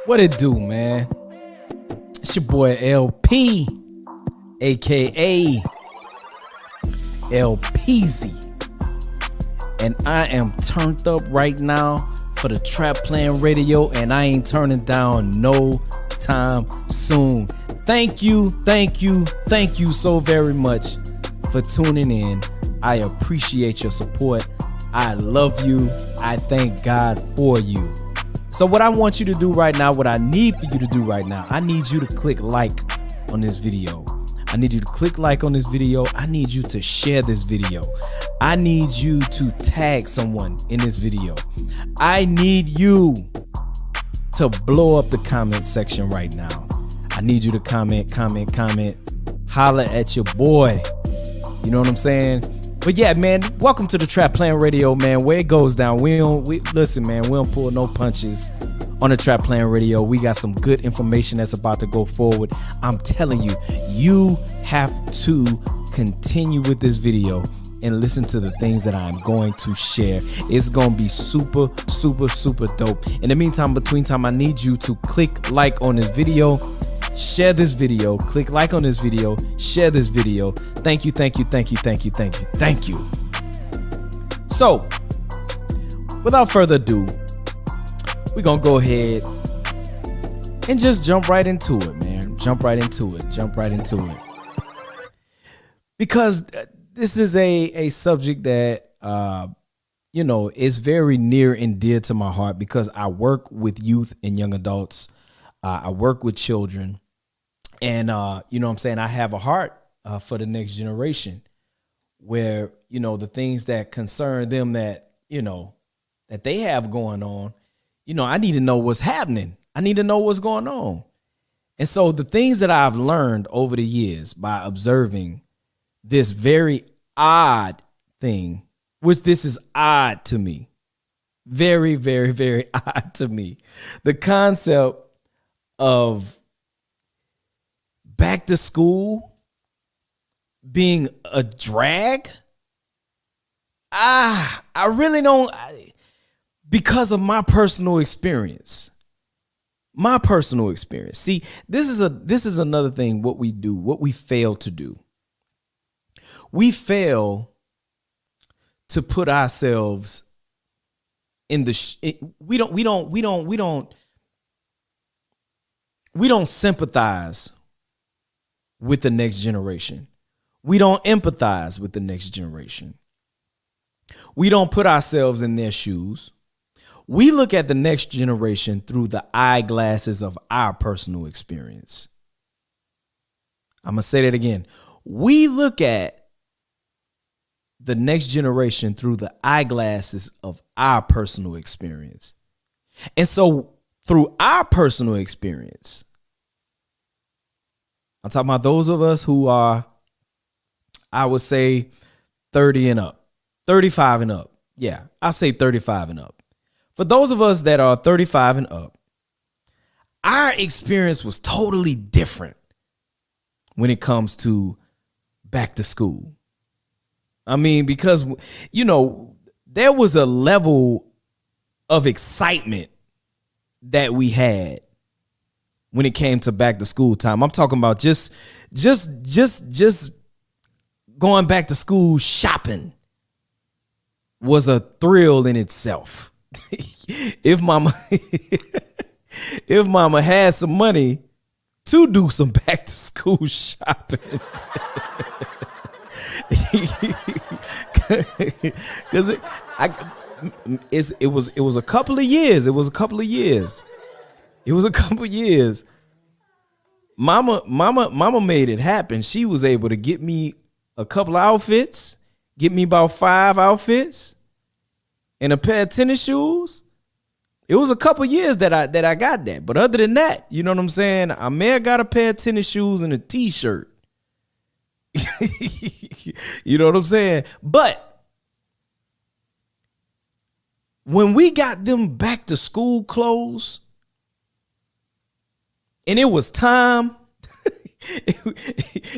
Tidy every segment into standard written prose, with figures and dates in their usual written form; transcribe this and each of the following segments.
What it do, man? It's your boy LP, aka LPZ, and I am turned up right now for the Trap Plan Radio, and I ain't turning down no time soon. Thank you so very much for tuning in. I appreciate your support. I love you. I thank God for you. So what I want you to do right now, what I need for you to do right now, I need you to click like on this video. I need you to click like on this video. I need you to share this video. I need you to tag someone in this video. I need you to blow up the comment section right now. I need you to comment, holla at your boy. You know what I'm saying? But yeah, man, welcome to the Trap Plan Radio, man, where it goes down. Listen, man, we don't pull no punches on the Trap Plan Radio. We got some good information that's about to go forward. I'm telling you, you have to continue with this video and listen to the things that I'm going to share. It's going to be super dope. In the meantime, between time, I need you to click like on this video, share this video, click like on this video, share this video. Thank you. So, without further ado, we're going to go ahead and just jump right into it, man. Jump right into it. Because this is a subject that, is very near and dear to my heart because I work with youth and young adults. I work with children. And, you know what I'm saying? I have a heart for the next generation where, the things that concern them that, that they have going on, I need to know what's happening. I need to know what's going on. And so the things that I've learned over the years by observing this very odd thing, which this is odd to me, very odd to me. The concept of back to school being a drag. I really don't, because of my personal experience. See, this is another thing. What we fail to do. We fail to put ourselves in the. We don't sympathize with the next generation. We don't empathize with the next generation. We don't put ourselves in their shoes. We look at the next generation through the eyeglasses of our personal experience. I'm going to say that again. We look at the next generation through the eyeglasses of our personal experience. And so through our personal experience, I'm talking about those of us who are, I would say, 30 and up, 35 and up. Yeah, I say 35 and up. For those of us that are 35 and up, our experience was totally different when it comes to back to school. I mean, because, there was a level of excitement that we had when it came to back to school time. I'm talking about just going back to school shopping was a thrill in itself. If mama had some money to do some back to school shopping. Cause it was a couple of years. Mama made it happen. She was able to get me a couple of outfits, get me about 5 outfits and a pair of tennis shoes. It was a couple of years that I got that. But other than that, you know what I'm saying? I may have got a pair of tennis shoes and a t-shirt. You know what I'm saying? But when we got them back to school clothes, and it was time,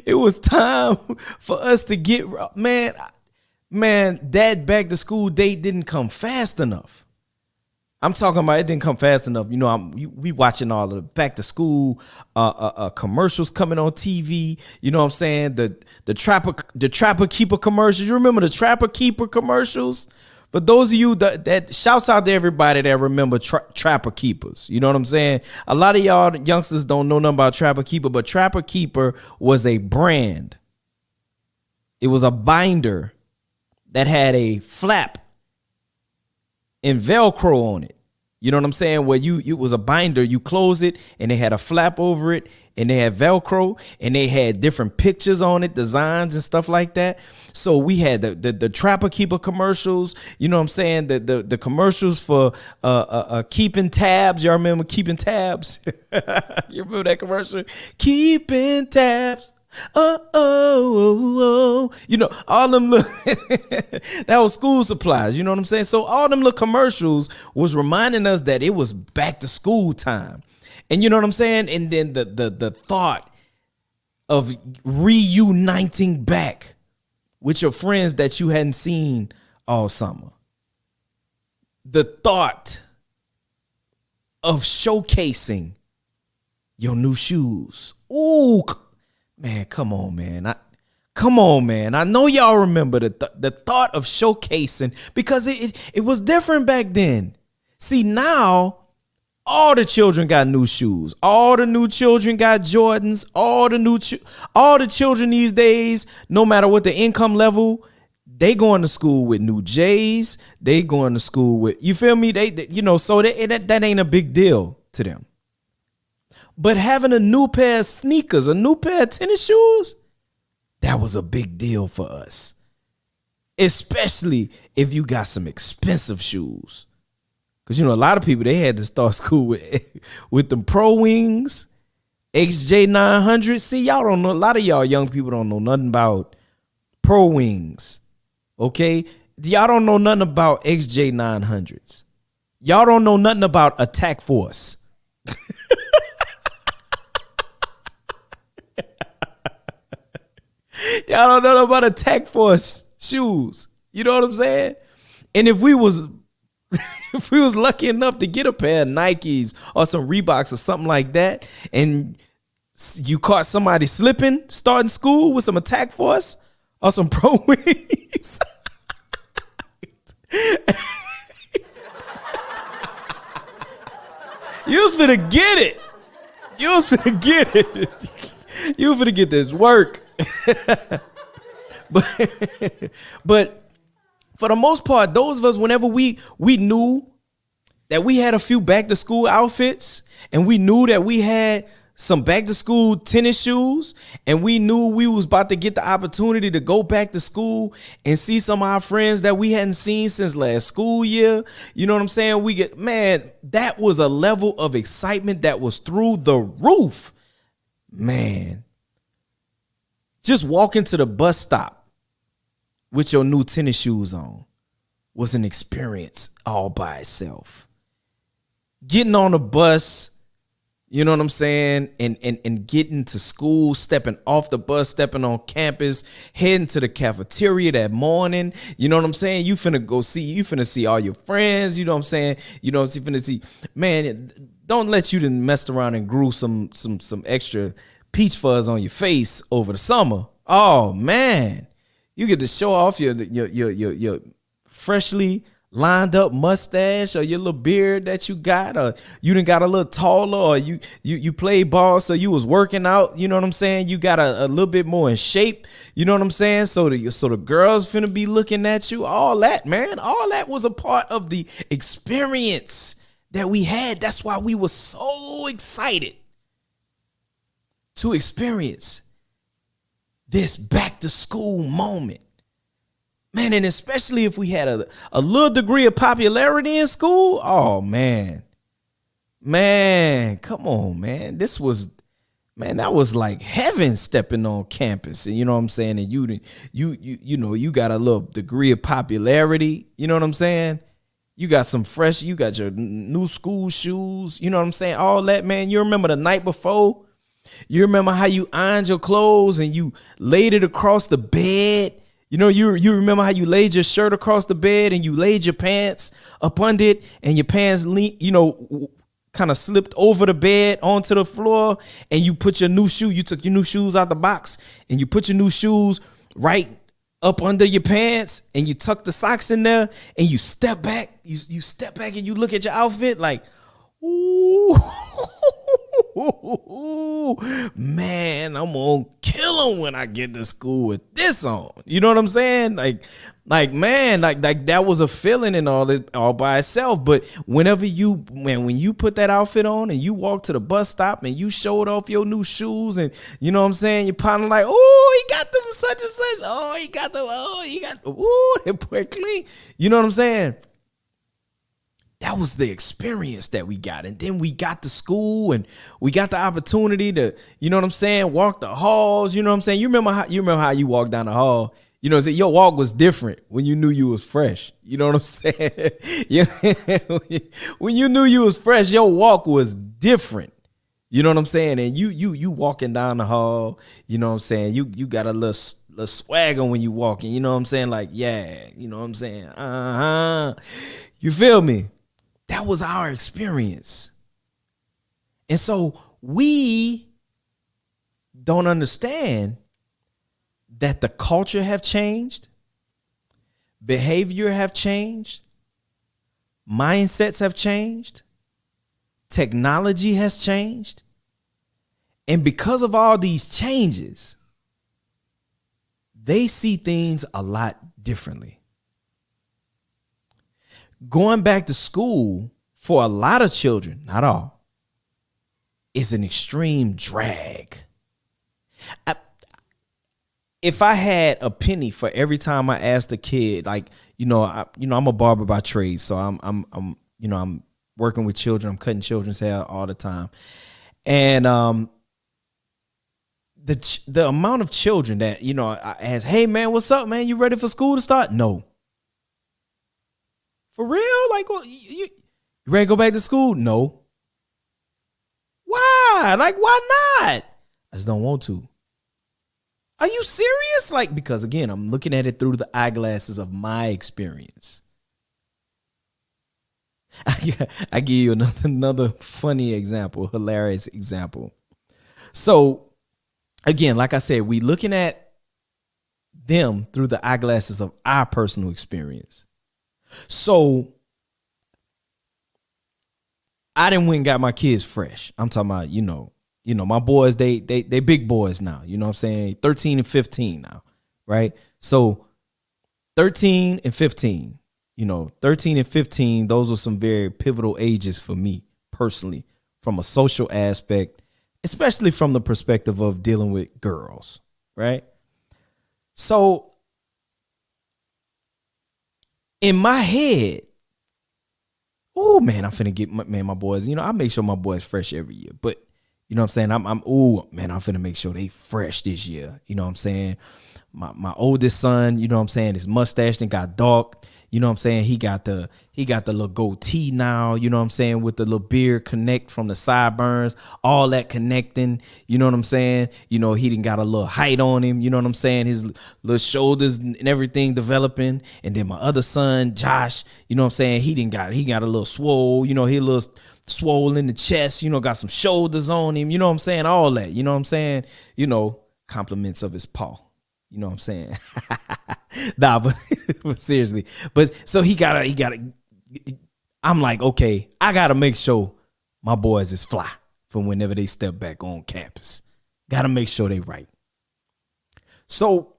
it was time for us to get, man, that back to school date didn't come fast enough. I'm talking about it didn't come fast enough. You know, we watching all of the back to school commercials coming on TV. You know what I'm saying? The Trapper Keeper commercials. You remember the Trapper Keeper commercials? But those of you that shouts out to everybody that remember Trapper Keepers. You know what I'm saying? A lot of y'all youngsters don't know nothing about Trapper Keeper, but Trapper Keeper was a brand. It was a binder that had a flap and Velcro on it. You know what I'm saying? Where it was a binder, you close it and they had a flap over it and they had Velcro and they had different pictures on it, designs and stuff like that. So we had the Trapper Keeper commercials, you know what I'm saying? The commercials for keeping tabs. Y'all remember keeping tabs? You remember that commercial? Keeping tabs. You know, all them little that was school supplies, you know what I'm saying? So all them little commercials was reminding us that it was back to school time. And you know what I'm saying? And then the thought of reuniting back with your friends that you hadn't seen all summer. The thought of showcasing your new shoes. Ooh, man, come on, man. Come on, man. I know y'all remember the thought of showcasing because it was different back then. See, now all the children got new shoes. All the new children got Jordans. All the children these days, no matter what the income level, they going to school with new J's. They going to school with, you feel me? They you know, so that ain't a big deal to them. But having a new pair of sneakers, a new pair of tennis shoes, that was a big deal for us. Especially if you got some expensive shoes. Because, you know, a lot of people, they had to start school with them Pro Wings, XJ900. See, y'all don't know, a lot of y'all young people don't know nothing about Pro Wings. Okay? Y'all don't know nothing about XJ900s. Y'all don't know nothing about Attack Force. Y'all don't know about Attack Force shoes. You know what I'm saying? And if we was lucky enough to get a pair of Nikes or some Reeboks or something like that, and you caught somebody slipping starting school with some Attack Force or some Pro Wings, you was finna get it. You was finna get it. You finna get this work. but for the most part, those of us, whenever we knew that we had a few back to school outfits and we knew that we had some back to school tennis shoes and we knew we was about to get the opportunity to go back to school and see some of our friends that we hadn't seen since last school year. You know what I'm saying? That was a level of excitement that was through the roof, man. Just walking to the bus stop with your new tennis shoes on was an experience all by itself. Getting on the bus, you know what I'm saying, and getting to school, stepping off the bus, stepping on campus, heading to the cafeteria that morning, you know what I'm saying? You finna see all your friends, you know what I'm saying? You know, you finna see, man, don't let you done messed around and grew some extra peach fuzz on your face over the summer. Oh man, you get to show off your freshly lined up mustache or your little beard that you got, or you done got a little taller, or you played ball so you was working out. You know what I'm saying? You got a little bit more in shape. You know what I'm saying? So the girls finna be looking at you. All that, man. All that was a part of the experience that we had. That's why we were so excited to experience this back to school moment, man. And especially if we had a little degree of popularity in school. Oh man, come on, man. That was like heaven stepping on campus. And you know what I'm saying? And you got a little degree of popularity. You know what I'm saying? You got you got your new school shoes. You know what I'm saying? All that, man. You remember the night before? You remember how you ironed your clothes and you laid it across the bed? You know, you remember how you laid your shirt across the bed and you laid your pants up under it and your pants, kind of slipped over the bed onto the floor, and you put your new shoe. You took your new shoes out the box and you put your new shoes right up under your pants, and you tuck the socks in there, and you step back. You step back and you look at your outfit like, ooh, man, I'm gonna kill him when I get to school with this on. You know what I'm saying? Man, that was a feeling and all by itself. But when you put that outfit on and you walk to the bus stop and you showed off your new shoes, and you know what I'm saying, your partner like, oh, he got them such and such. Oh, he got that boy clean. You know what I'm saying? That was the experience that we got. And then we got to school and we got the opportunity to, you know what I'm saying, walk the halls. You know what I'm saying? You remember how you walked down the hall? You know, your walk was different when you knew you was fresh. You know what I'm saying? Yeah. When you knew you was fresh, your walk was different. You know what I'm saying? And you walking down the hall, you know what I'm saying? You got a little swagger when you walking. You know what I'm saying? Like, yeah, you know what I'm saying? You feel me? That was our experience. And so we don't understand that the culture have changed, behavior have changed, mindsets have changed, technology has changed. And because of all these changes, they see things a lot differently. Going back to school for a lot of children, not all, is an extreme drag. If I had a penny for every time I asked a kid, like, I'm a barber by trade, so I'm working with children, I'm cutting children's hair all the time, and the amount of children that I ask, hey man, what's up, man? You ready for school to start? No. For real? Like, well, you ready to go back to school? No. Why? Like, why not? I just don't want to. Are you serious? Like, because again, I'm looking at it through the eyeglasses of my experience. I give you another funny example, hilarious example. So again, like I said, we looking at them through the eyeglasses of our personal experience. So I done went and got my kids fresh. I'm talking about, my boys, they big boys now. You know what I'm saying? 13 and 15 now, right? So 13 and 15, 13 and 15, those are some very pivotal ages for me personally, from a social aspect, especially from the perspective of dealing with girls, right? So in my head, oh man, I'm finna get my boys. I make sure my boys fresh every year, but you know what I'm saying? I'm finna make sure they fresh this year. You know what I'm saying? My oldest son, you know what I'm saying, his mustache then got dark. You know what I'm saying? He got the little goatee now, you know what I'm saying, with the little beard connect from the sideburns, all that connecting, you know what I'm saying? He done got a little height on him, you know what I'm saying? His little shoulders and everything developing. And then my other son, Josh, you know what I'm saying? He got a little swole, he a little swole in the chest, got some shoulders on him, you know what I'm saying? All that, you know what I'm saying? Compliments of his paw. You know what I'm saying? Nah, but seriously. But so he gotta, I'm like, okay, I gotta make sure my boys is fly for whenever they step back on campus. Gotta make sure they right. So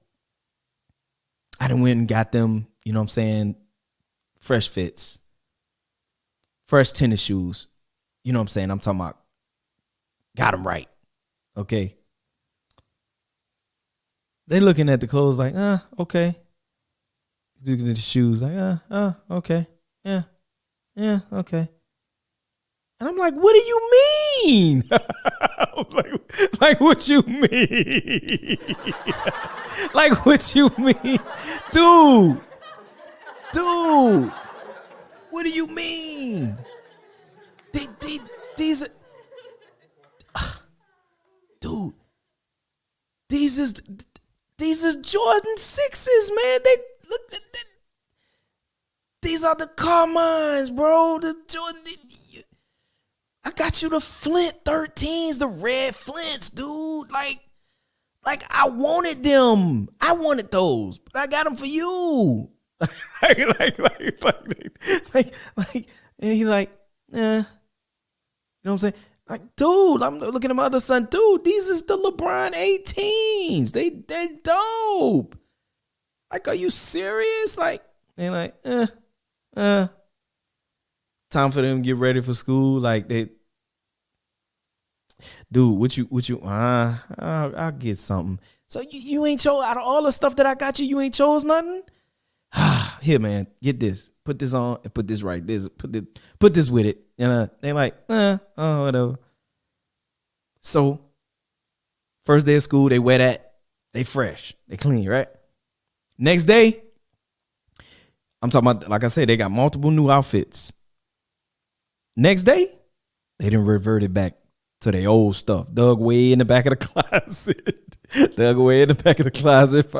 I done went and got them, you know what I'm saying, fresh fits, fresh tennis shoes. You know what I'm saying? I'm talking about got them right. Okay. They looking at the clothes like, okay. Looking at the shoes like, okay. Yeah, okay. And I'm like, what do you mean? like, what you mean? Like, what you mean? Dude, what do you mean? These dude, These is Jordan 6s, man. They look. These are the Carmines, bro. The Jordan. I got you the Flint 13s, the red Flints, dude. Like I wanted them. I wanted those, but I got them for you. like, and he like, you know what I'm saying? Like, dude, I'm looking at my other son, dude. These is the LeBron 18s. They're dope. Like, are you serious? Like, they like, time for them to get ready for school. Like dude, what you I'll get something. So you ain't chose out of all the stuff that I got you ain't chose nothing? Here, man, get this. Put this on and put this right. Put this with it. And they like, whatever. So first day of school, they wear that. They fresh. They clean, right? Next day, I'm talking about, like I said, they got multiple new outfits. Next day, they didn't revert it back to their old stuff. Dug way in the back of the closet.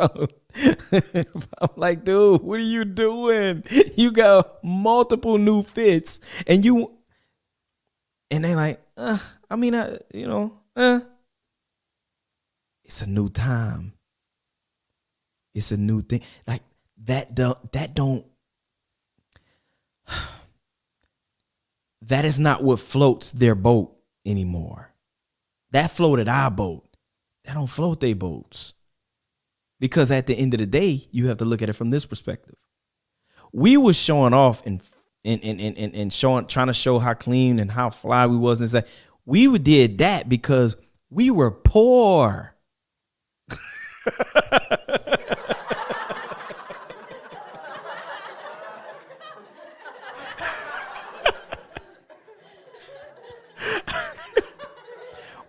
I'm like, dude, what are you doing? You got multiple new fits, and they like, it's a new time. It's a new thing. Like that is not what floats their boat anymore. That floated our boat. That don't float their boats. Because at the end of the day, you have to look at it from this perspective. We was showing off and trying to show how clean and how fly we was, and say we did that because we were poor.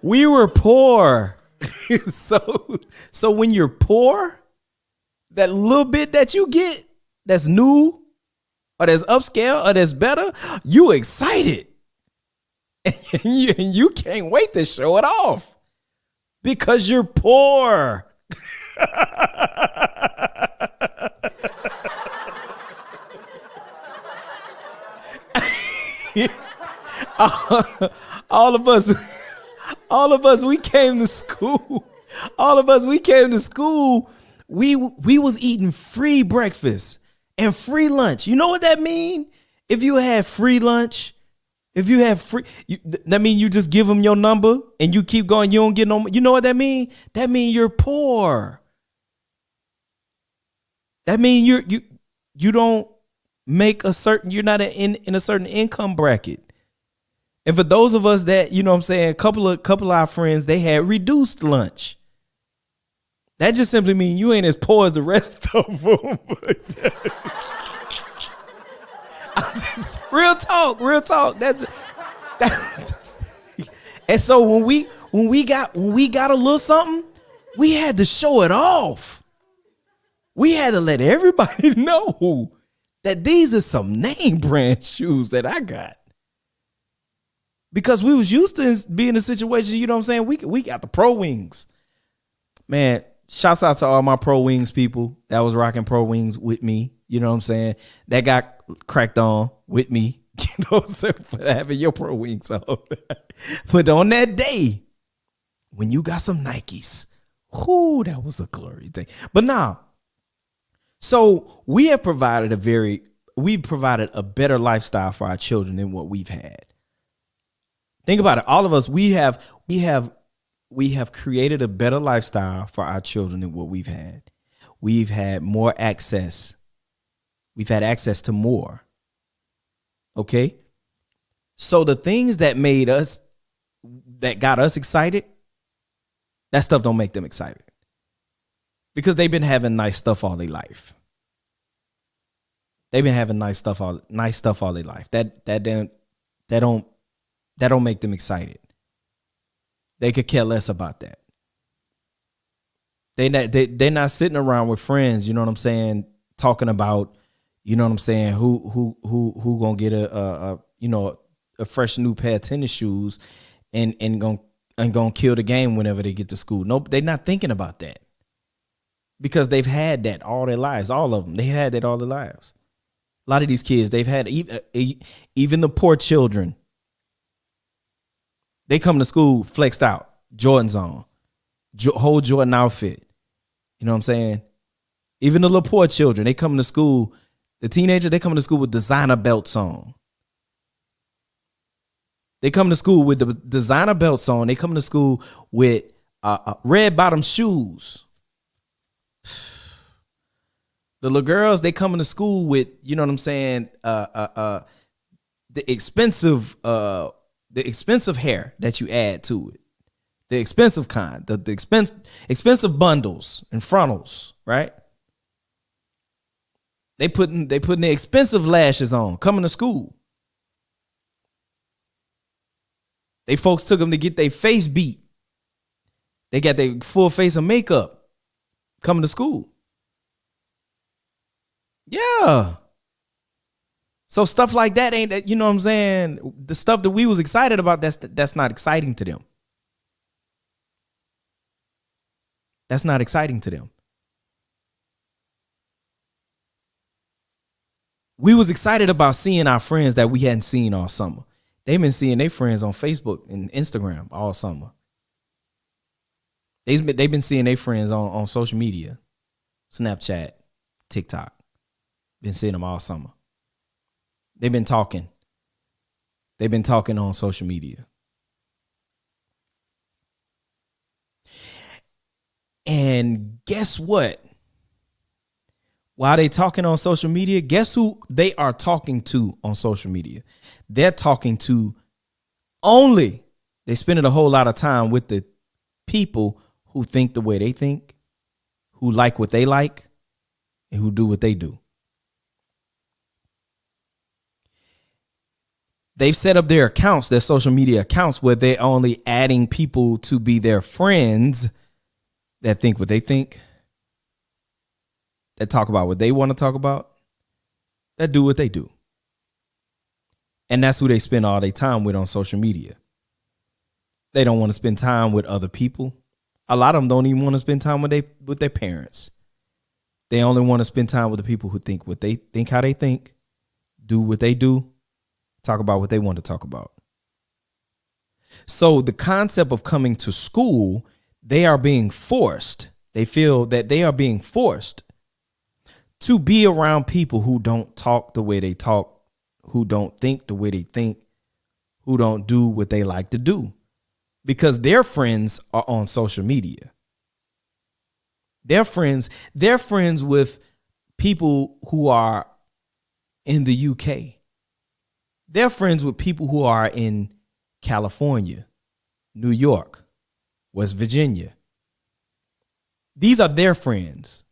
We were poor. So when you're poor, that little bit that you get that's new or that's upscale or that's better, you excited. And you can't wait to show it off because you're poor. All of us, we came to school. We was eating free breakfast and free lunch. You know what that mean? If you had free lunch, that mean you just give them your number and you keep going. You don't get no. You know what that mean? That mean you're poor. That mean you don't make you're not in a certain income bracket. And for those of us that, you know what I'm saying, a couple of our friends, they had reduced lunch. That just simply means you ain't as poor as the rest of them. Real talk. That's and so when we got a little something, we had to show it off. We had to let everybody know that these are some name brand shoes that I got. Because we was used to being in a situation, you know what I'm saying? We got the Pro Wings. Man, shouts out to all my Pro Wings people that was rocking Pro Wings with me. You know what I'm saying? That got cracked on with me. You know what I'm saying? For having your Pro Wings on. But on that day, when you got some Nikes, whoo, that was a glory day. But now, so we have provided a better lifestyle for our children than what we've had. Think about it. All of us, we have created a better lifestyle for our children than what we've had. We've had more access. We've had access to more. Okay. So the things that got us excited, that stuff don't make them excited because they've been having nice stuff all their life. They've been having nice stuff all their life. That don't make them excited. They could care less about that. They're not sitting around with friends, you know what I'm saying, talking about, you know what I'm saying, who gonna get a fresh new pair of tennis shoes and gonna kill the game whenever they get to school. Nope, they're not thinking about that. because they've had that all their lives. All of them, they had that all their lives. A lot of these kids, they've had even the poor children. They come to school flexed out, Jordans on, whole Jordan outfit. You know what I'm saying? Even the little poor children, they come to school. The teenagers, they come to school with designer belts on. They come to school with the designer belts on. They come to school with red bottom shoes. The little girls, they come into school with, you know what I'm saying, the expensive hair that you add to it, the expensive kind, the expensive bundles and frontals, right? They putting the expensive lashes on coming to school. They folks took them to get their face beat. They got their full face of makeup coming to school. Yeah. So stuff like that ain't that, you know what I'm saying? The stuff that we was excited about, that's not exciting to them. That's not exciting to them. We was excited about seeing our friends that we hadn't seen all summer. They've been seeing their friends on Facebook and Instagram all summer. They've been seeing their friends on social media, Snapchat, TikTok. Been seeing them all summer. They've been talking. They've been talking on social media. And guess what? While they talking on social media, guess who they are talking to on social media? They're talking to they spending a whole lot of time with the people who think the way they think, who like what they like, and who do what they do. They've set up their accounts, their social media accounts, where they're only adding people to be their friends that think what they think, that talk about what they want to talk about, that do what they do. And that's who they spend all their time with on social media. They don't want to spend time with other people. A lot of them don't even want to spend time with their parents. They only want to spend time with the people who think what they think, how they think, do what they do, talk about what they want to talk about. So the concept of coming to school, they are being forced. They feel that they are being forced to be around people who don't talk the way they talk, who don't think the way they think, who don't do what they like to do, because their friends are on social media. They're friends with people who are in the UK. They're friends with people who are in California, New York, West Virginia. These are their friends.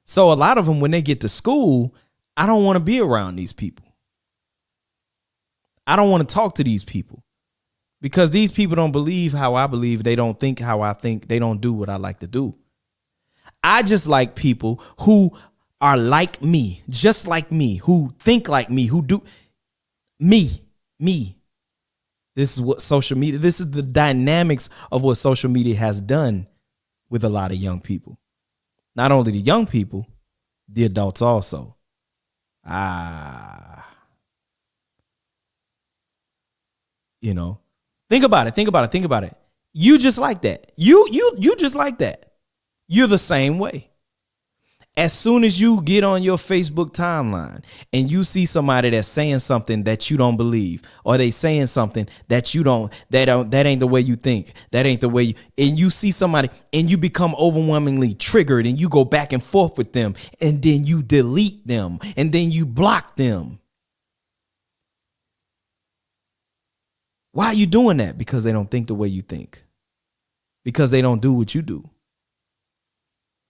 So a lot of them, when they get to school, I don't want to be around these people. I don't want to talk to these people because these people don't believe how I believe. They don't think how I think. They don't do what I like to do. I just like people who are like me, just like me, who think like me, who do me. This is what social media, this is the dynamics of what social media has done with a lot of young people. Not only the young people, the adults also. You know, think about it. You just like that. You just like that. You're the same way. As soon as you get on your Facebook timeline and you see somebody that's saying something that you don't believe, or they saying something that that ain't the way you think, that ain't the way you, and you see somebody and you become overwhelmingly triggered and you go back and forth with them and then you delete them and then you block them. Why are you doing that? Because they don't think the way you think. Because they don't do what you do.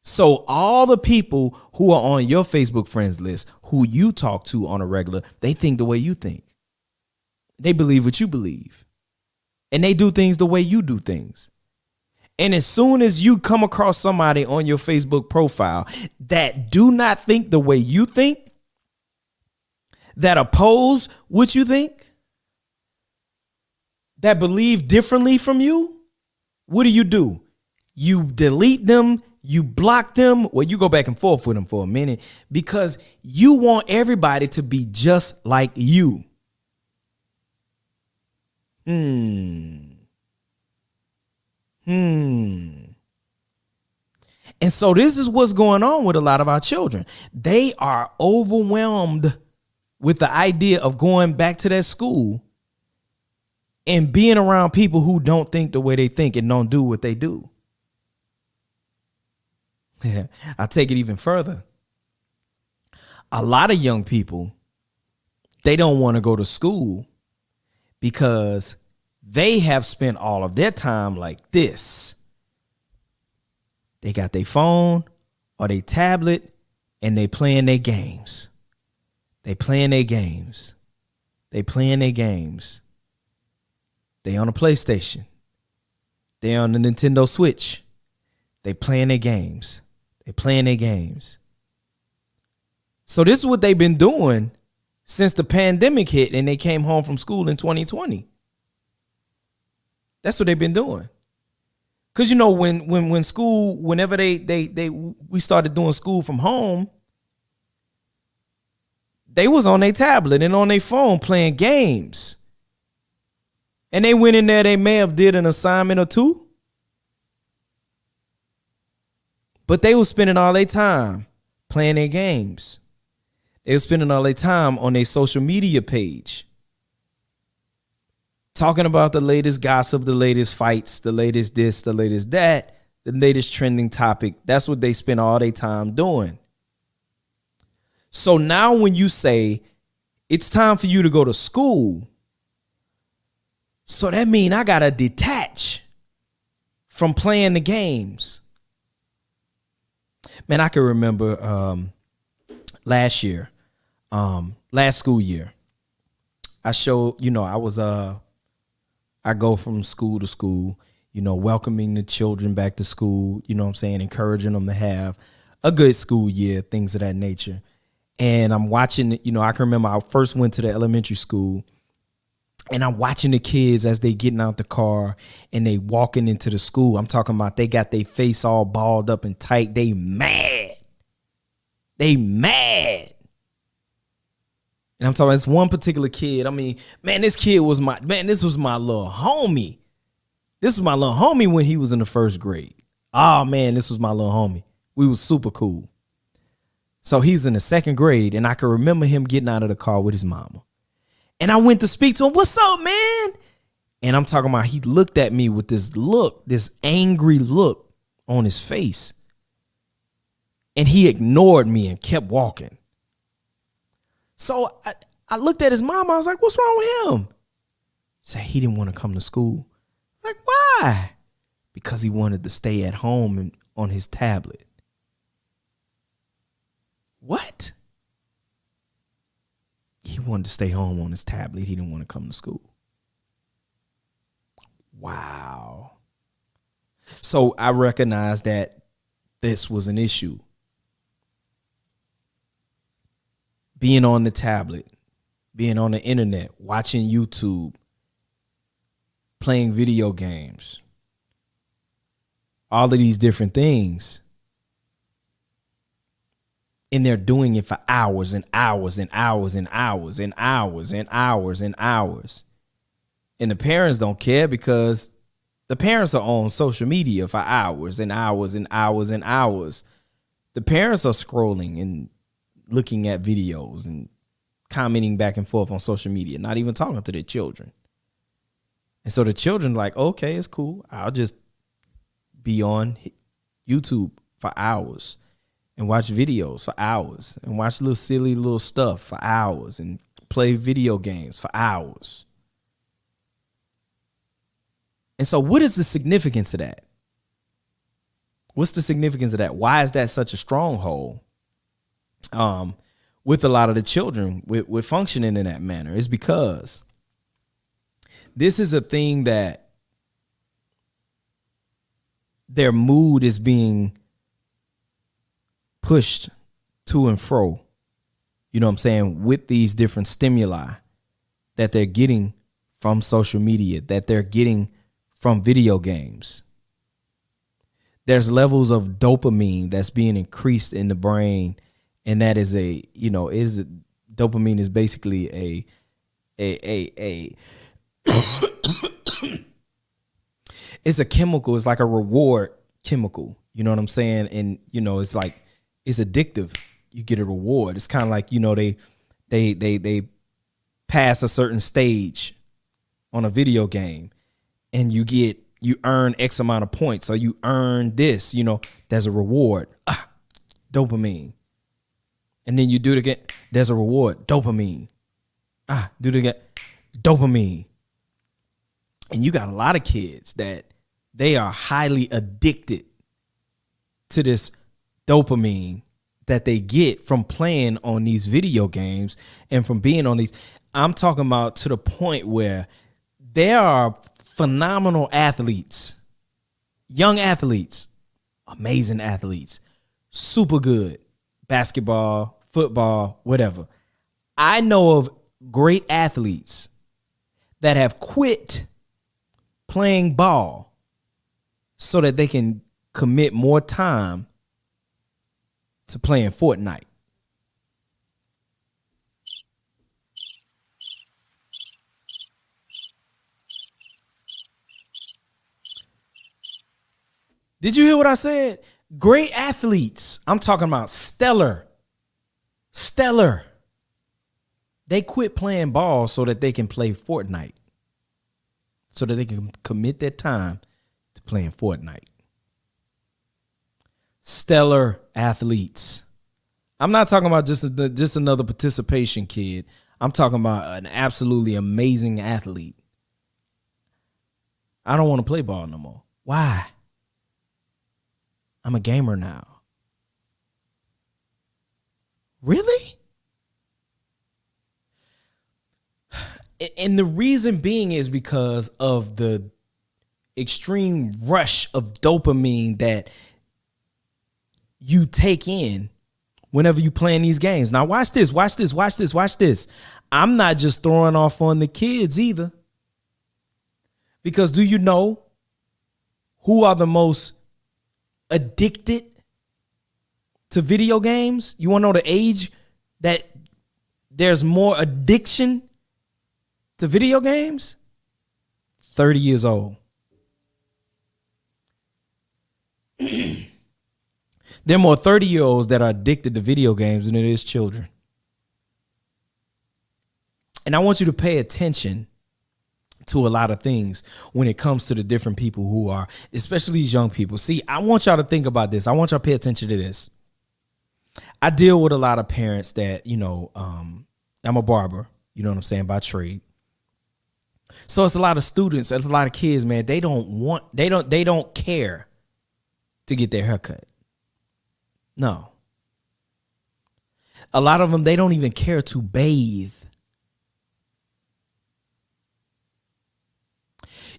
So all the people who are on your Facebook friends list, who you talk to on a regular, they think the way you think. They believe what you believe. And they do things the way you do things. And as soon as you come across somebody on your Facebook profile that do not think the way you think, that oppose what you think, that believe differently from you, what do? You delete them, You block them, well, you go back and forth with them for a minute because you want everybody to be just like you. And so this is what's going on with a lot of our children. They are overwhelmed with the idea of going back to that school and being around people who don't think the way they think and don't do what they do. I'll take it even further. A lot of young people, they don't want to go to school because they have spent all of their time like this. They got their phone or their tablet and they playing their games. They playing their games. They playing their games. They on a PlayStation. They on the Nintendo Switch. They playing their games. They playing their games. So this is what they've been doing since the pandemic hit and they came home from school in 2020. That's what they've been doing. Cause you know when school, whenever we started doing school from home, they was on their tablet and on their phone playing games. And they went in there, they may have did an assignment or two. But they were spending all their time playing their games. They were spending all their time on their social media page. Talking about the latest gossip, the latest fights, the latest this, the latest that, the latest trending topic. That's what they spend all their time doing. So now when you say it's time for you to go to school, so that means I got to detach from playing the games. Man, I can remember last school year, I showed, I go from school to school, welcoming the children back to school, encouraging them to have a good school year, things of that nature. And I'm watching, I can remember I first went to the elementary school and I'm watching the kids as they getting out the car and they walking into the school. I'm talking about they got their face all balled up and tight. They mad. They mad. And I'm talking about this one particular kid. I mean, man, this was my little homie. This was my little homie when he was in the first grade. Oh, man, this was my little homie. We was super cool. So he's in the second grade, and I can remember him getting out of the car with his mama. And I went to speak to him. What's up, man? And I'm talking about he looked at me with this look, this angry look on his face. And he ignored me and kept walking. So I looked at his mama. I was like, what's wrong with him? Said he didn't want to come to school. Like, why? Because he wanted to stay at home and on his tablet. What? He wanted to stay home on his tablet. He didn't want to come to school. Wow. So I recognized that this was an issue. Being on the tablet, being on the internet, watching YouTube, playing video games, all of these different things. And they're doing it for hours and hours and hours and hours and hours and hours and hours. And the parents don't care because the parents are on social media for hours and hours and hours and hours. The parents are scrolling and looking at videos and commenting back and forth on social media, not even talking to their children. And so the children like, okay, it's cool. I'll just be on YouTube for hours and watch videos for hours and watch little silly little stuff for hours and play video games for hours. And so what is the significance of that? What's the significance of that? Why is that such a stronghold with a lot of the children with functioning in that manner? It's because this is a thing that their mood is being pushed to and fro, you know what I'm saying, with these different stimuli that they're getting from social media, that they're getting from video games. there's levels of dopamine that's being increased in the brain, and that is dopamine is basically a it's a chemical. It's like a reward chemical. You know what I'm saying? And it's like it's addictive. You get a reward. It's kind of like they pass a certain stage on a video game, and you earn X amount of points, or you earn this. There's a reward. Dopamine. And then you do it again. There's a reward. Dopamine. Do it again. Dopamine. And you got a lot of kids that they are highly addicted to this dopamine that they get from playing on these video games and from being on these. I'm talking about to the point where there are phenomenal athletes, young athletes, amazing athletes, super good, basketball, football, whatever. I know of great athletes that have quit playing ball so that they can commit more time to playing Fortnite. Did you hear what I said? Great athletes. I'm talking about stellar. They quit playing ball so that they can play Fortnite. So that they can commit their time to playing Fortnite. Stellar athletes. I'm not talking about just another participation kid. I'm talking about an absolutely amazing athlete. I don't want to play ball no more. Why? I'm a gamer now. Really? And the reason being is because of the extreme rush of dopamine that you take in whenever you playing these games. Now watch this. I'm not just throwing off on the kids either. Because do you know who are the most addicted to video games? You want to know the age that there's more addiction to video games? 30 years old. There are more 30-year-olds that are addicted to video games than it is children. And I want you to pay attention to a lot of things when it comes to the different people who are, especially these young people. See, I want y'all to think about this. I want y'all to pay attention to this. I deal with a lot of parents that, I'm a barber, you know what I'm saying, by trade. So it's a lot of students, it's a lot of kids, man. They don't care to get their hair cut. No. A lot of them, they don't even care to bathe.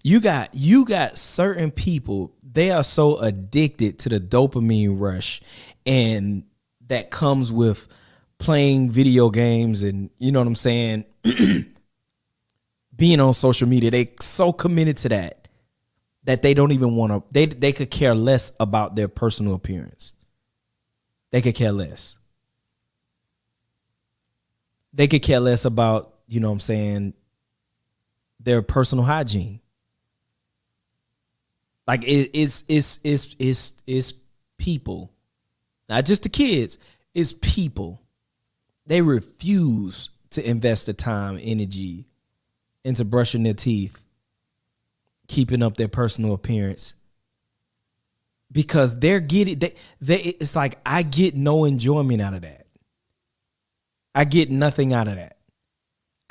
You got certain people, they are so addicted to the dopamine rush and that comes with playing video games and, you know what I'm saying, being on social media. They so committed to that they don't even want to, they could care less about their personal appearance. They could care less. They could care less about, you know what I'm saying, their personal hygiene. Like it's people, not just the kids, it's people. They refuse to invest the time, energy into brushing their teeth, keeping up their personal appearance. Because they're getting, it's like, I get no enjoyment out of that. I get nothing out of that.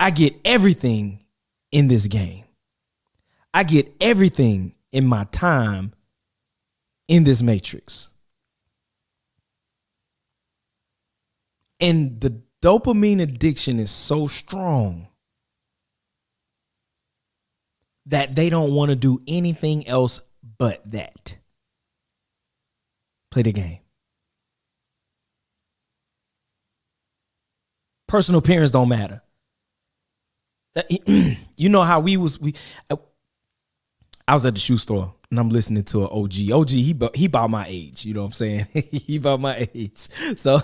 I get everything in this game. I get everything in my time in this matrix. And the dopamine addiction is so strong that they don't want to do anything else but that. Play the game. Personal appearance don't matter. You know how I was at the shoe store and I'm listening to an OG. OG, he about my age. You know what I'm saying? He about my age. So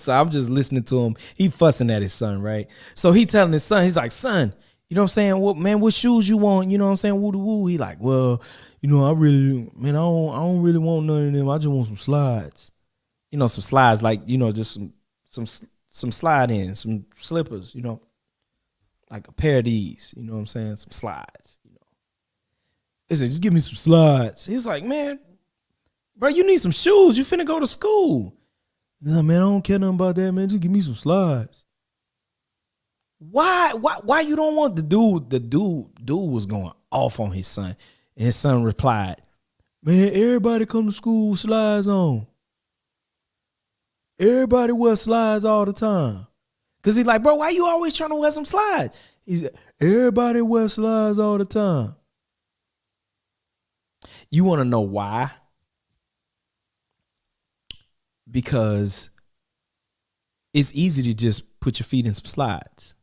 I'm just listening to him. He fussing at his son, right? So he telling his son, he's like, son, you know what I'm saying? What shoes you want? You know what I'm saying? Woo woo. He like, well, I don't really want none of them. I just want some slides. Some slides, like, just some slide ins, some slippers, like a pair of these, you know what I'm saying? Some slides, They said, just give me some slides. He was like, man, bro, you need some shoes. You finna go to school. He's like, man, I don't care nothing about that, man. Just give me some slides. Why you don't want the dude was going off on his son. And his son replied, man, everybody come to school with slides on. Everybody wear slides all the time. Cause he's like, bro, why you always trying to wear some slides? He's like, everybody wear slides all the time. You want to know why? Because it's easy to just put your feet in some slides.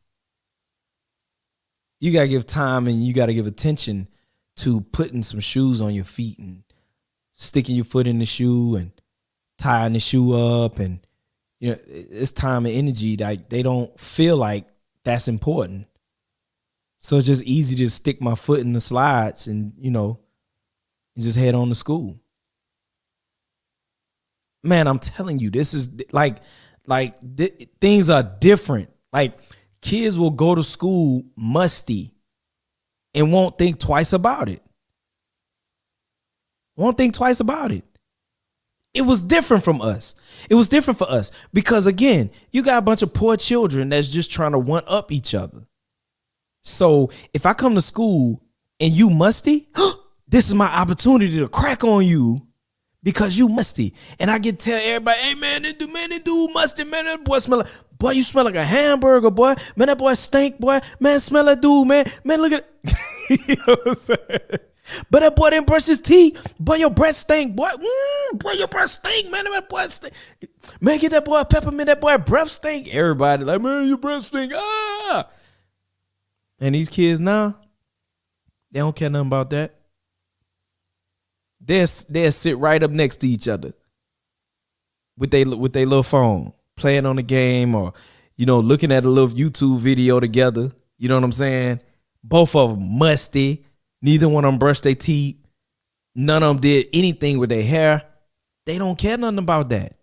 You got to give time and you got to give attention to putting some shoes on your feet and sticking your foot in the shoe and tying the shoe up. And, it's time and energy. Like, they don't feel like that's important. So it's just easy to stick my foot in the slides and, and just head on to school. Man, I'm telling you, this is things are different. Like, kids will go to school musty and won't think twice about it. It was different from us. It was different for us because, again, you got a bunch of poor children that's just trying to one up each other. So if I come to school and you musty, this is my opportunity to crack on you because you musty. And I get to tell everybody, hey, man, this dude musty, man. That boy smell like, boy, you smell like a hamburger, boy. Man, that boy stink, boy. Man, smell that dude, man. Man, look at it. You know what I'm saying? But that boy didn't brush his teeth. Boy, your breath stink, boy. Boy, your breath stink, man. That boy stink. Man, get that boy a peppermint. That boy breath stink. Everybody like, man, your breath stink. Ah. And these kids now, they don't care nothing about that. They'll sit right up next to each other with their little phone, playing on the game or, looking at a little YouTube video together. You know what I'm saying? Both of them musty. Neither one of them brushed their teeth. None of them did anything with their hair. They don't care nothing about that.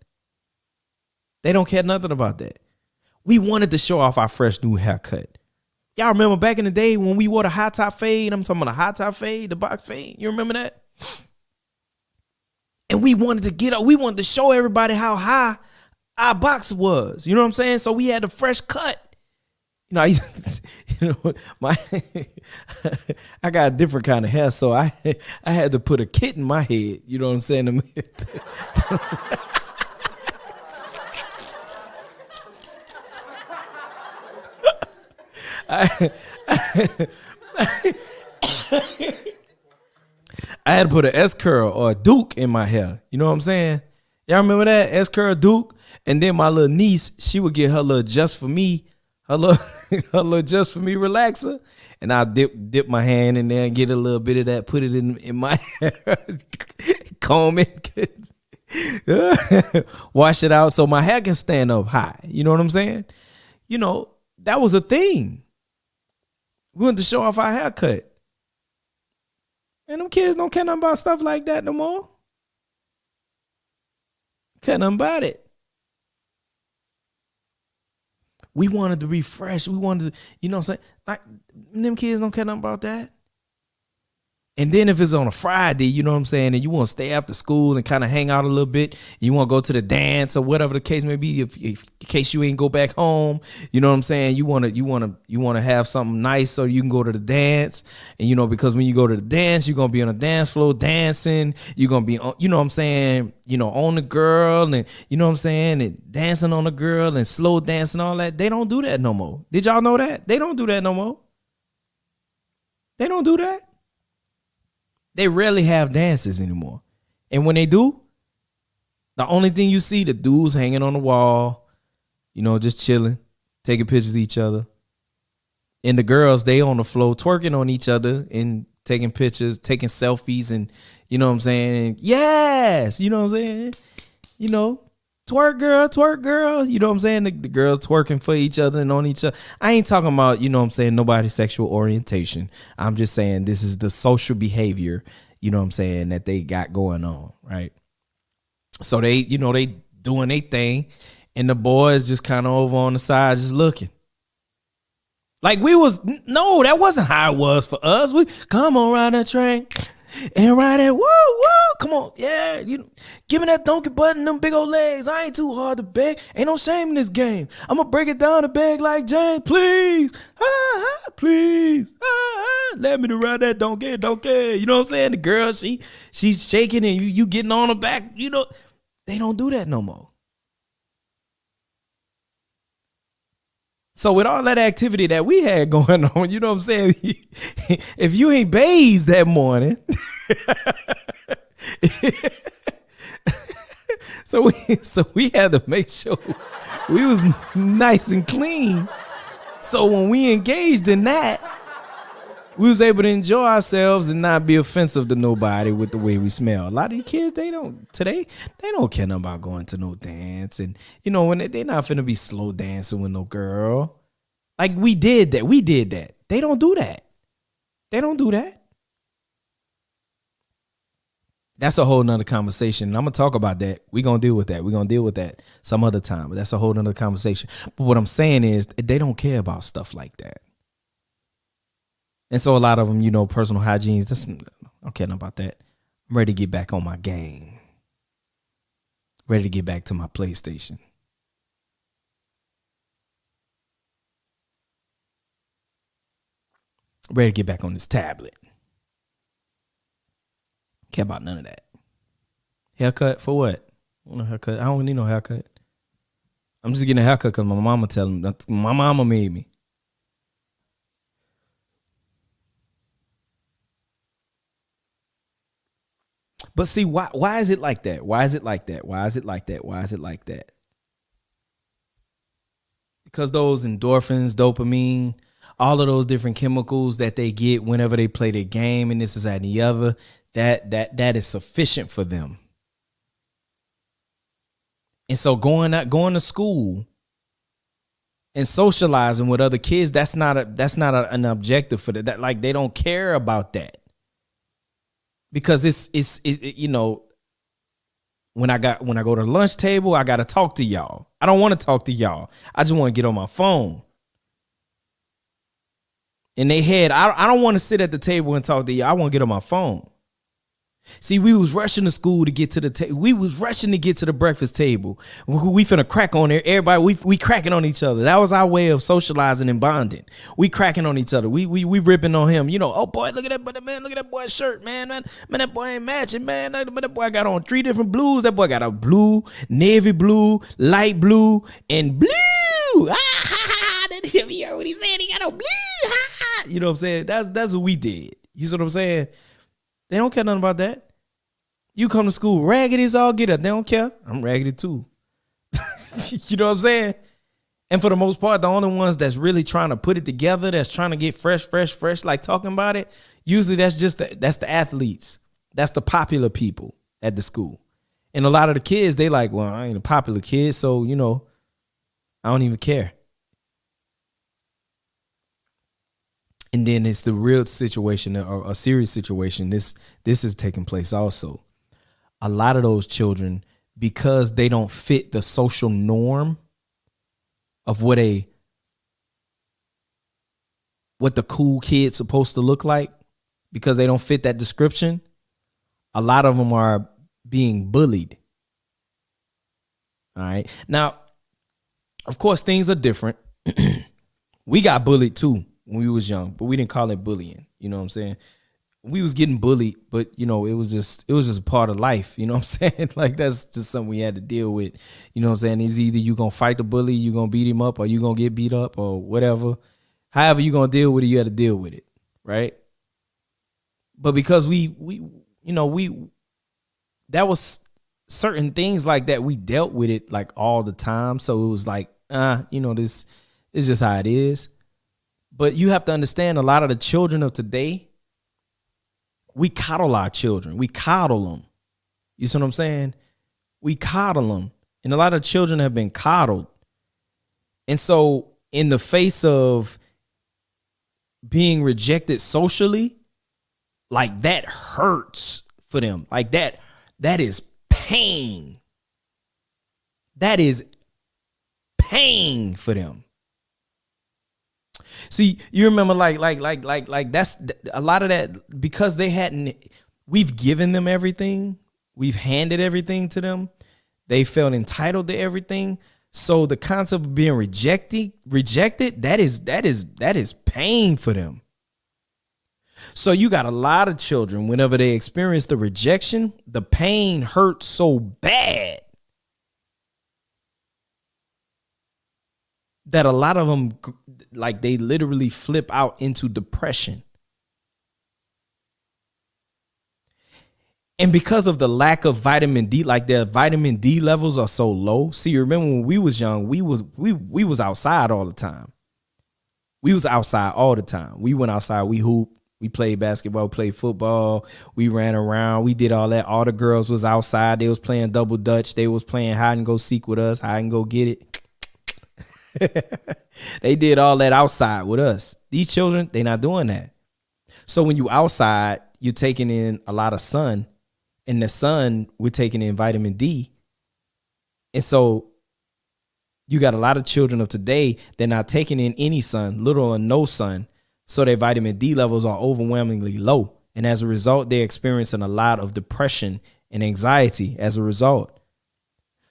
We wanted to show off our fresh new haircut. Y'all remember back in the day when we wore the high top fade? I'm talking about the high top fade, the box fade. You remember that? And we wanted to get up. We wanted to show everybody how high our box was. You know what I'm saying? So we had a fresh cut. I got a different kind of hair, so I had to put a kit in my head. You know what I'm saying? I had to put an S curl or a Duke in my hair. You know what I'm saying? Y'all remember that? S curl Duke. And then my little niece, she would get her little just for me just for me relaxer, and I dip my hand in there and get a little bit of that, put it in my hair, comb it, wash it out so my hair can stand up high. You know what I'm saying? That was a thing. We wanted to show off our haircut, and them kids don't care nothing about stuff like that no more. Care nothing about it. We wanted to refresh. We wanted to, you know what I'm saying? Like, them kids don't care nothing about that. And then if it's on a Friday, you know what I'm saying, and you want to stay after school and kind of hang out a little bit, you want to go to the dance or whatever the case may be, if in case you ain't go back home, you know what I'm saying, you want to have something nice so you can go to the dance. And because when you go to the dance, you're going to be on the dance floor dancing, you're going to be on, you know what I'm saying, on the girl, and you know what I'm saying, and dancing on the girl and slow dancing, all that. They don't do that no more. Did y'all know that? They don't do that no more. They don't do that. They rarely have dances anymore. And when they do, the only thing you see, the dudes hanging on the wall, just chilling, taking pictures of each other. And the girls, they on the floor twerking on each other and taking pictures, taking selfies, and you know what I'm saying? And yes, you know what I'm saying? You know, twerk girl, you know what I'm saying? The girls twerking for each other and on each other. I ain't talking about, you know what I'm saying, nobody's sexual orientation. I'm just saying this is the social behavior, you know what I'm saying, that they got going on, right? So they, you know, they doing their thing, and the boys just kind of over on the side just looking. Like that wasn't how it was for us. We come on, ride that train and ride that, woo, come on, yeah, you give me that donkey butt and them big old legs. I ain't too hard to beg. Ain't no shame in this game. I'm gonna break it down to beg like James, please, please, let me to ride that donkey. You know what I'm saying? The girl, she's shaking and you getting on her back. You know, they don't do that no more. So with all that activity that we had going on, you know what I'm saying? If you ain't bathed that morning, so we had to make sure we was nice and clean. So when we engaged in that, we was able to enjoy ourselves and not be offensive to nobody with the way we smell. A lot of these kids, they don't care nothing about going to no dance. And, you know, when they not finna be slow dancing with no girl. Like we did that. They don't do that. That's a whole nother conversation. And I'm going to talk about that. We're going to deal with that. We're going to deal with that some other time. But that's a whole nother conversation. But what I'm saying is they don't care about stuff like that. And so a lot of them, you know, personal hygiene, I don't care about that. I'm ready to get back on my game. Ready to get back to my PlayStation. Ready to get back on this tablet. Care about none of that. Haircut for what? No haircut. I don't need no haircut. I'm just getting a haircut because my mama tell me. My mama made me. But see, why is it like that? Why is it like that? Because those endorphins, dopamine, all of those different chemicals that they get whenever they play their game, and this is that and the other, that is sufficient for them. And so going to school and socializing with other kids, that's not an objective for that. Like they don't care about that. Because it's you know, when I go to the lunch table, I got to talk to y'all. I don't want to talk to y'all. I just want to get on my phone. In their head, I don't want to sit at the table and talk to y'all. I want to get on my phone. See, we was rushing to school to get to the table. We was rushing to get to the breakfast table. We finna crack on there. Everybody, we cracking on each other. That was our way of socializing and bonding. We cracking on each other. We ripping on him. You know, oh boy, look at that, man. Look at that boy's shirt, man. Man, that boy ain't matching, man. That boy got on 3 different blues. That boy got a blue, navy blue, light blue, and blue. You heard what he said? He got a blue. You know what I'm saying? That's what we did. You see what I'm saying? They don't care nothing about that. You come to school raggedy as all get up. They don't care. I'm raggedy too. You know what I'm saying? And for the most part, the only ones that's really trying to put it together, that's trying to get fresh, like talking about it, usually that's the athletes. That's the popular people at the school. And a lot of the kids, they like, well, I ain't a popular kid, so, you know, I don't even care. And then it's the real situation or a serious situation. This is taking place also. A lot of those children, because they don't fit the social norm of what the cool kid's supposed to look like, because they don't fit that description, a lot of them are being bullied. All right. Now, of course, things are different. We got bullied too when we was young, but we didn't call it bullying. You know what I'm saying? We was getting bullied, but you know, it was just a part of life. You know what I'm saying? Like that's just something we had to deal with. You know what I'm saying? It's either you gonna fight the bully, you gonna beat him up, or you gonna get beat up, or whatever. However you gonna deal with it, you had to deal with it, right? But because we that was certain things like that, we dealt with it like all the time. So it was like, this is just how it is. But you have to understand, a lot of the children of today, we coddle our children. We coddle them. You see what I'm saying? We coddle them. And a lot of children have been coddled. And so in the face of being rejected socially, like that hurts for them. Like that is pain. That is pain for them. See, you remember like that's a lot of that, because we've given them everything. We've handed everything to them. They felt entitled to everything. So the concept of being rejected, that is pain for them. So you got a lot of children, whenever they experience the rejection, the pain hurts so bad that a lot of them, like, they literally flip out into depression. And because of the lack of vitamin D, like their vitamin D levels are so low. See, remember when we was young, we was outside all the time. We was outside all the time. We went outside, we hooped, we played basketball, played football, we ran around, we did all that. All the girls was outside. They was playing double dutch. They was playing hide and go seek with us, hide and go get it. They did all that outside with us. These children, they not doing that. So when you outside, you're taking in a lot of sun. In the sun, we're taking in vitamin D. And so you got a lot of children of today, they're not taking in any sun, little or no sun. So their vitamin D levels are overwhelmingly low. And as a result, they're experiencing a lot of depression and anxiety as a result.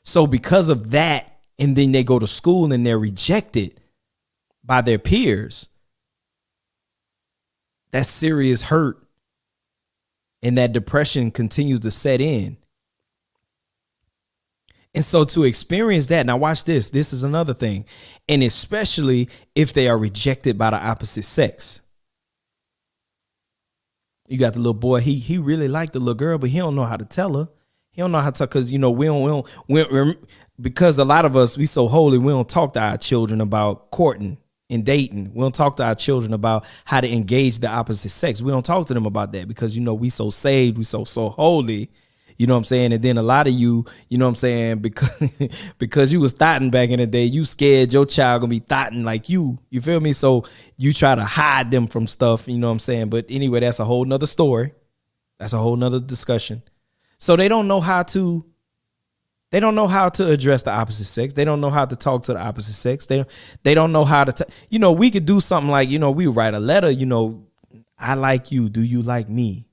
So because of that, and then they go to school and they're rejected by their peers, that's serious hurt. And that depression continues to set in. And so to experience that, now watch this. This is another thing. And especially if they are rejected by the opposite sex. You got the little boy, he really liked the little girl, but he don't know how to tell her. He don't know how to talk, because, you know, we're because a lot of us, we so holy, we don't talk to our children about courting and dating. We don't talk to our children about how to engage the opposite sex. We don't talk to them about that because, you know, we so saved, we so holy, you know what I'm saying? And then a lot of you know what I'm saying, because you was thotting back in the day, you scared your child gonna be thotting like you feel me? So you try to hide them from stuff, you know what I'm saying? But anyway, that's a whole nother story. That's a whole nother discussion. So they don't know how to address the opposite sex. They don't know how to talk to the opposite sex. They don't know how to, you know, we could do something like, you know, we write a letter, you know, I like you. Do you like me?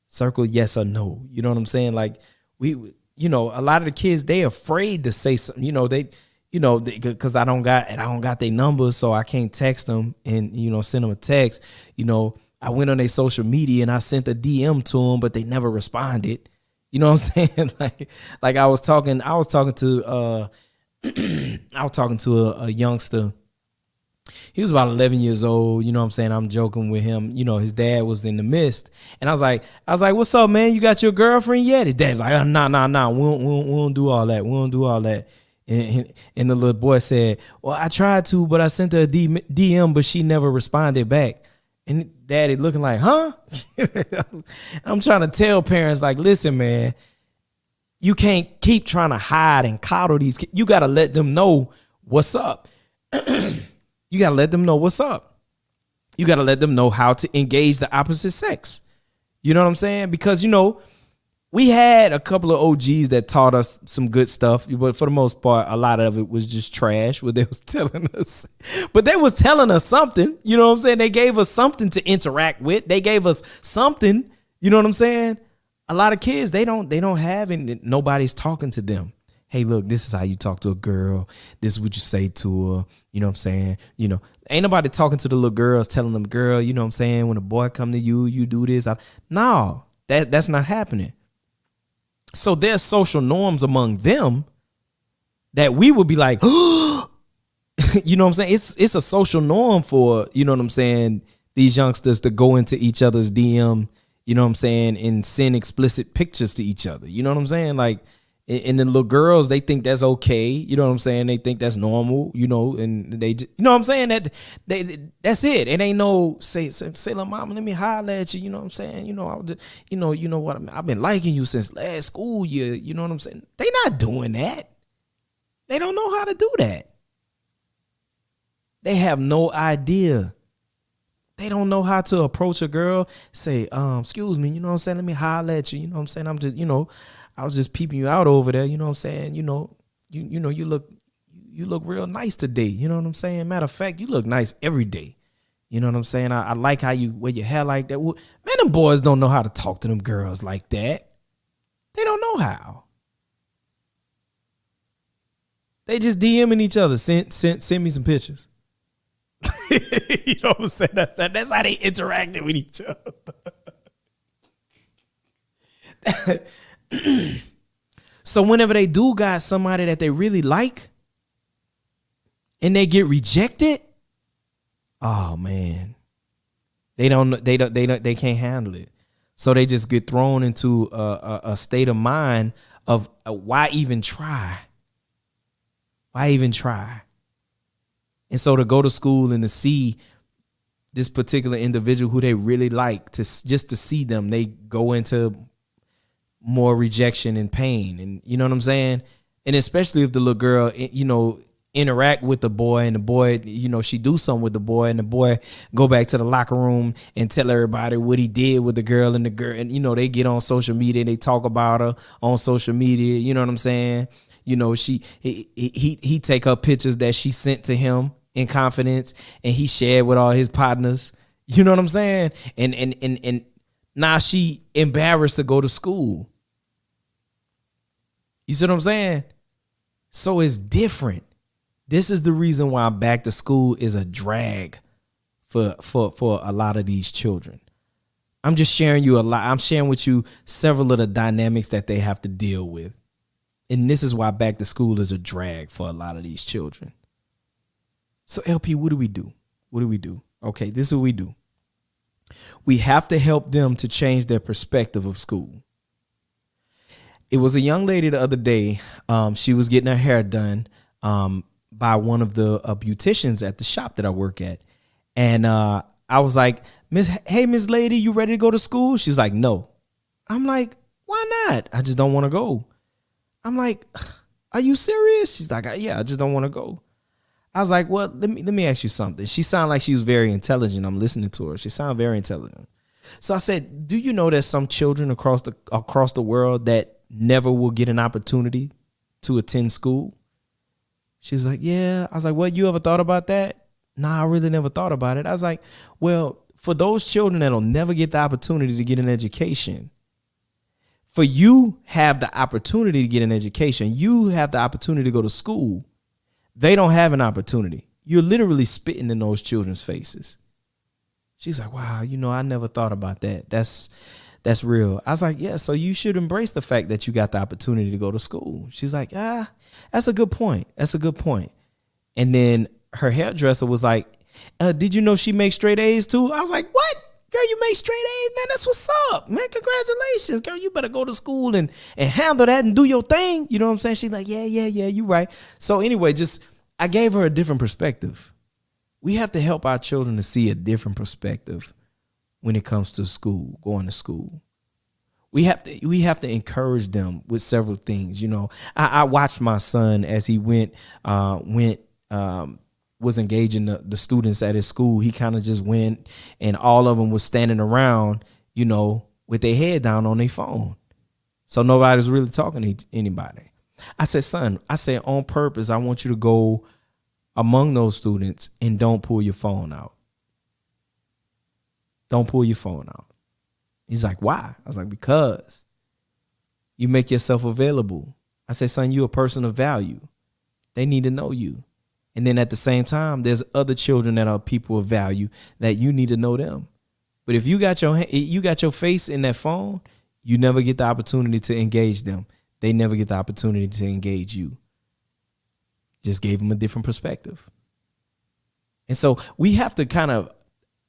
Circle yes or no. You know what I'm saying? Like we, you know, a lot of the kids, they afraid to say something, you know, because I don't got their numbers, so I can't text them and, you know, send them a text. You know, I went on their social media and I sent a DM to them, but they never responded. You know what I'm saying? like I was talking to a youngster. He was about 11 years old. You know what I'm saying? I'm joking with him. You know, his dad was in the midst. And I was like, what's up, man? You got your girlfriend yet? His dad was like, nah. We don't do all that. We don't do all that. And the little boy said, well, I tried to, but I sent her a DM, but she never responded back. And daddy looking like, huh? I'm trying to tell parents, like, listen, man, you can't keep trying to hide and coddle these kids. You got to let them know what's up. You got to let them know what's up. You got to let them know how to engage the opposite sex. You know what I'm saying? Because, you know, we had a couple of OGs that taught us some good stuff, but for the most part, a lot of it was just trash, what they was telling us. But they was telling us something, you know what I'm saying? They gave us something to interact with. They gave us something, you know what I'm saying? A lot of kids, they don't have it. Nobody's talking to them. Hey, look, this is how you talk to a girl. This is what you say to her. You know what I'm saying? You know, ain't nobody talking to the little girls, telling them, girl, you know what I'm saying? When a boy come to you, you do this. No, that's not happening. So there's social norms among them that we would be like, you know what I'm saying? It's a social norm for, you know what I'm saying, these youngsters to go into each other's DM, you know what I'm saying, and send explicit pictures to each other. You know what I'm saying? Like, And the little girls, they think that's okay. You know what I'm saying? They think that's normal, and they, you know what I'm saying? That's it. It ain't no say, little mama, let me holler at you. You know what I'm saying? I was just, you know what I mean? I've been liking you since last school year. You know what I'm saying? They not doing that. They don't know how to do that. They have no idea. They don't know how to approach a girl, say, excuse me, you know what I'm saying? Let me holler at you. You know what I'm saying? I'm just, I was just peeping you out over there. You know what I'm saying? You look real nice today. You know what I'm saying? Matter of fact, you look nice every day. You know what I'm saying? I like how you wear your hair like that. Man, them boys don't know how to talk to them girls like that. They don't know how. They just DMing each other. Send me some pictures. You know what I'm saying? That's how they interacted with each other. So whenever they do got somebody that they really like and they get rejected, oh man, they can't handle it. So they just get thrown into a state of mind of why even try? Why even try? And so to go to school and to see this particular individual who they really like, just to see them, they go into more rejection and pain. And you know what I'm saying? And especially if the little girl, interact with the boy, and the boy, she do something with the boy, and the boy go back to the locker room and tell everybody what he did with the girl, and the girl, and they get on social media and they talk about her on social media. You know what I'm saying? He take her pictures that she sent to him in confidence, and he shared with all his partners. You know what I'm saying? And now she embarrassed to go to school. You see what I'm saying? So it's different. This is the reason why back to school is a drag for a lot of these children. I'm just sharing you a lot. I'm sharing with you several of the dynamics that they have to deal with. And this is why back to school is a drag for a lot of these children. So LP, what do we do? What do we do? Okay, this is what we do. We have to help them to change their perspective of school. It was a young lady the other day. She was getting her hair done by one of the beauticians at the shop that I work at. And I was like, Miss Lady, you ready to go to school? She's like, no. I'm like, why not? I just don't want to go. I'm like, are you serious? She's like, yeah, I just don't want to go. I was like, well, let me ask you something. She sounded like she was very intelligent. I'm listening to her. She sounded very intelligent. So I said, do you know there's some children across the world that never will get an opportunity to attend school? She's like, yeah. I was like, well, you ever thought about that? Nah, I really never thought about it. I was like, well, for those children that'll never get the opportunity to get an education, for you have the opportunity to get an education, you have the opportunity to go to school. They don't have an opportunity. You're literally spitting in those children's faces. She's like, wow, I never thought about that. That's real. I was like, yeah, so you should embrace the fact that you got the opportunity to go to school. She's like, that's a good point. That's a good point. And then her hairdresser was like, did you know she makes straight A's too? I was like, what? Girl, you make straight A's, man. That's what's up, man. Congratulations, girl. You better go to school and handle that and do your thing. You know what I'm saying? She's like, yeah, you right. So anyway, I gave her a different perspective. We have to help our children to see a different perspective when it comes to school, going to school. We have to encourage them with several things. I watched my son as he was engaging the students at his school. He kind of just went, and all of them was standing around, with their head down on their phone. So nobody's really talking to anybody. I said, son, on purpose, I want you to go among those students and don't pull your phone out. Don't pull your phone out. He's like, why? I was like, because you make yourself available. I said, son, you're a person of value. They need to know you. And then at the same time, there's other children that are people of value that you need to know them. But if you got your face in that phone, you never get the opportunity to engage them. They never get the opportunity to engage you. Just gave them a different perspective. And so we have to kind of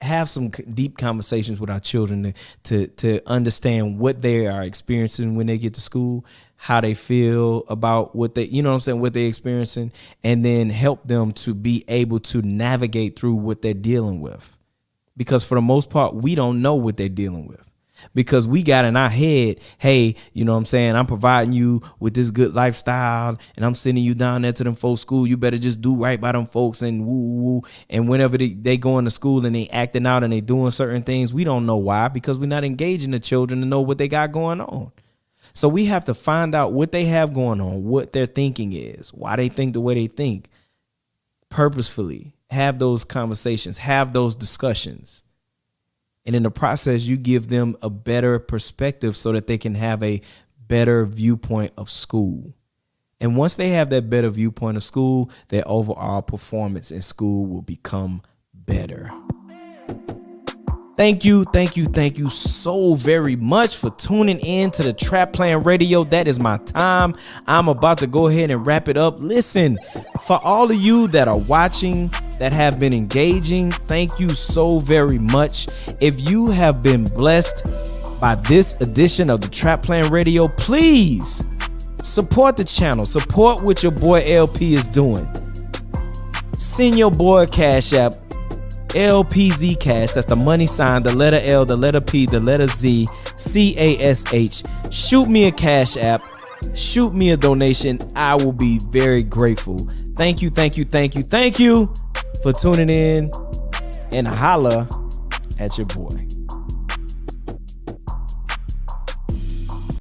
have some deep conversations with our children to understand what they are experiencing when they get to school, how they feel about what they, you know what I'm saying, what they're experiencing, and then help them to be able to navigate through what they're dealing with. Because for the most part, we don't know what they're dealing with. Because we got in our head, hey, you know what I'm saying, I'm providing you with this good lifestyle and I'm sending you down there to them folks' school. You better just do right by them folks and woo. And whenever they go into school and they acting out and they doing certain things, we don't know why, because we're not engaging the children to know what they got going on. So we have to find out what they have going on, what their thinking is, why they think the way they think, purposefully have those conversations, have those discussions. And in the process, you give them a better perspective so that they can have a better viewpoint of school. And once they have that better viewpoint of school, their overall performance in school will become better. Thank you so very much for tuning in to the Trap Plan Radio. That is my time. I'm about to go ahead and wrap it up. Listen, for all of you that are watching, that have been engaging, thank you so very much. If you have been blessed by this edition of the Trap Plan Radio, please support the channel. Support what your boy LP is doing. Send your boy Cash App, LPZ Cash. That's the money sign, the letter L, the letter P, the letter Z, CASH. Shoot me a Cash App. Shoot me a donation. I will be very grateful. Thank you for tuning in, and holla at your boy.